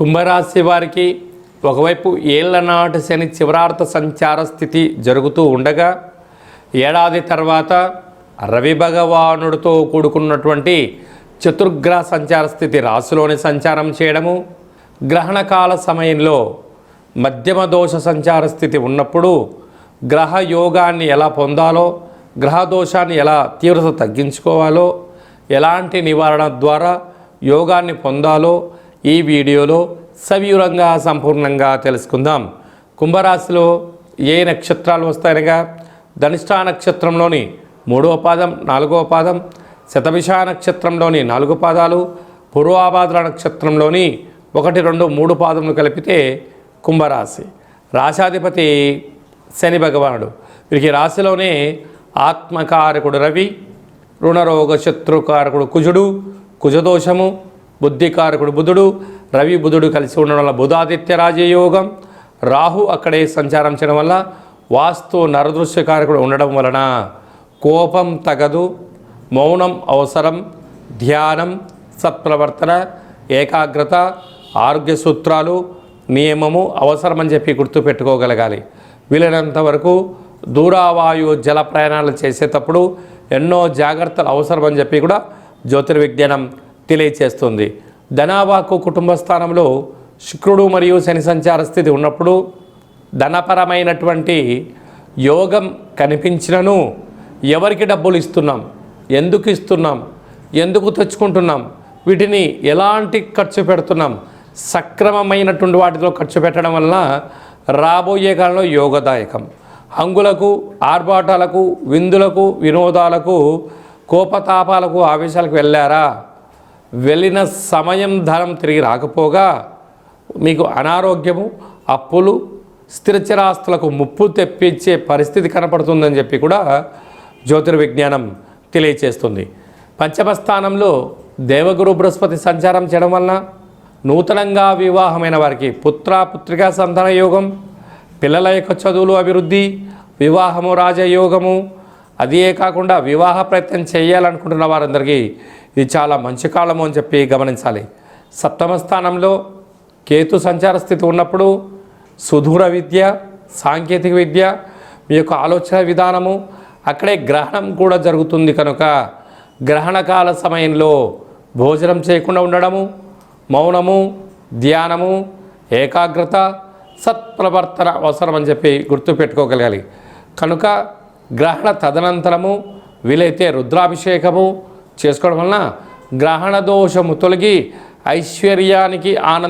కుంభరాశి వారికి ఒకవైపు ఏళ్లనాటి శని చివరార్థ సంచార స్థితి జరుగుతూ ఉండగా ఏడాది తర్వాత రవి భగవానుడితో కూడుకున్నటువంటి చతుర్గ్రహ సంచార స్థితి రాశిలోని సంచారం చేయడము, గ్రహణకాల సమయంలో మధ్యమ దోష సంచార స్థితి ఉన్నప్పుడు గ్రహ యోగాన్ని ఎలా పొందాలో, గ్రహ దోషాన్ని ఎలా తీవ్రత తగ్గించుకోవాలో, ఎలాంటి నివారణ ద్వారా యోగాన్ని పొందాలో ఈ వీడియోలో సవివరంగా సంపూర్ణంగా తెలుసుకుందాం. కుంభరాశిలో ఏ నక్షత్రాలు వస్తాయనగా ధనిష్ఠా నక్షత్రంలోని 3వ పాదం, 4వ పాదం, శతభిష నక్షత్రంలోని 4 పాదాలు, పూర్వాభాద్ర నక్షత్రంలోని 1, 2, 3 పాదములు కలిపితే కుంభరాశి. రాశాధిపతి శని భగవానుడు. వీరికి రాశిలోనే ఆత్మకారకుడు రవి, రుణరోగ శత్రుకారకుడు కుజుడు, కుజదోషము, బుద్ధికారకుడు బుధుడు, రవి బుధుడు కలిసి ఉండడం వల్ల బుధాదిత్య రాజయోగం, రాహు అక్కడే సంచారం చేయడం వల్ల వాస్తు నరదృశ్యకారకుడు ఉండడం వలన కోపం తగదు, మౌనం అవసరం, ధ్యానం, సత్ప్రవర్తన, ఏకాగ్రత, ఆరోగ్య సూత్రాలు, నియమము అవసరమని చెప్పి గుర్తుపెట్టుకోగలగాలి. వీలైనంత వరకు దూరావాయు జల ప్రయాణాలు చేసేటప్పుడు ఎన్నో జాగ్రత్తలు అవసరమని చెప్పి కూడా జ్యోతిర్విజ్ఞానం తెలియచేస్తుంది. ధనావాకు కుటుంబ స్థానంలో శుక్రుడు మరియు శని సంచార స్థితి ఉన్నప్పుడు ధనపరమైనటువంటి యోగం కనిపించినను ఎవరికి డబ్బులు ఇస్తున్నాం, ఎందుకు ఇస్తున్నాం, ఎందుకు తెచ్చుకుంటున్నాం, వీటిని ఎలాంటి ఖర్చు పెడుతున్నాం, సక్రమమైనటువంటి వాటిలో ఖర్చు పెట్టడం వలన రాబోయే కాలంలో యోగదాయకం. హంగులకు, ఆర్భాటాలకు, విందులకు, వినోదాలకు, కోపతాపాలకు, ఆవేశాలకు వెళ్ళారా, వెళ్ళిన సమయం ధనం తిరిగి రాకపోగా మీకు అనారోగ్యము, అప్పులు, స్థిరచరాస్తులకు ముప్పు తెప్పించే పరిస్థితి కనపడుతుందని చెప్పి కూడా జ్యోతిర్విజ్ఞానం తెలియచేస్తుంది. పంచమ స్థానంలో దేవగురు బృహస్పతి సంచారం చేయడం వలన నూతనంగా వివాహమైన వారికి పుత్రికా సంతాన యోగం, పిల్లల యొక్క చదువులు అభివృద్ధి, వివాహము రాజయోగము, అదే కాకుండా వివాహ ప్రయత్నం చేయాలనుకుంటున్న వారందరికీ ఇది చాలా మంచి కాలము అని చెప్పి గమనించాలి. సప్తమ స్థానంలో కేతు సంచార స్థితి ఉన్నప్పుడు సుదూర విద్య, సాంకేతిక విద్య, మీ యొక్క ఆలోచన విధానము, అక్కడే గ్రహణం కూడా జరుగుతుంది కనుక గ్రహణకాల సమయంలో భోజనం చేయకుండా ఉండడము, మౌనము, ధ్యానము, ఏకాగ్రత, సత్ప్రవర్తన అవసరం అని చెప్పి గుర్తుపెట్టుకోగలగాలి. కనుక గ్రహణ తదనంతరము వీలైతే రుద్రాభిషేకము చేసుకోవడం వలన గ్రహణ దోషము తొలగి ఐశ్వర్యానికి ఆనందం